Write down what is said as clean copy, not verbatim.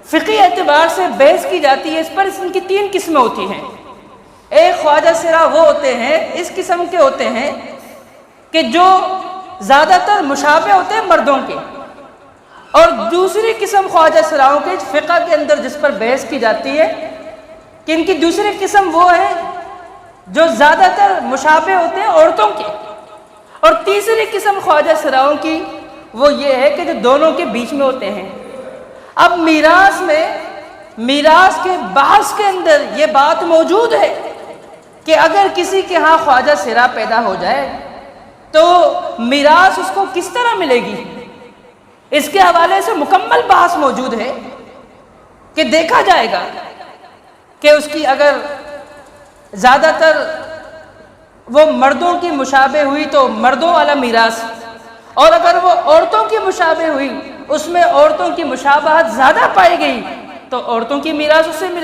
فقہی اعتبار سے بحث کی جاتی ہے اس پر، ان کی 3 قسمیں ہوتی ہیں۔ ایک خواجہ سرا وہ ہوتے ہیں، اس قسم کے ہوتے ہیں کہ جو زیادہ تر مشابہ ہوتے ہیں مردوں کے، اور دوسری قسم خواجہ سراؤں کے فقہ کے اندر جس پر بحث کی جاتی ہے کہ ان کی دوسری قسم وہ ہے جو زیادہ تر مشابہ ہوتے ہیں عورتوں کے، اور تیسری قسم خواجہ سراؤں کی وہ یہ ہے کہ جو دونوں کے بیچ میں ہوتے ہیں۔ اب میراث کے بحث کے اندر یہ بات موجود ہے کہ اگر کسی کے ہاں خواجہ سرا پیدا ہو جائے تو میراث اس کو کس طرح ملے گی، اس کے حوالے سے مکمل بحث موجود ہے کہ دیکھا جائے گا کہ اس کی اگر زیادہ تر وہ مردوں کی مشابہ ہوئی تو مردوں والا میراث، اور اگر وہ عورتوں کی مشابہ ہوئی اس میں عورتوں کی مشابہت زیادہ پائی گئی تو عورتوں کی میراث اس سے ملے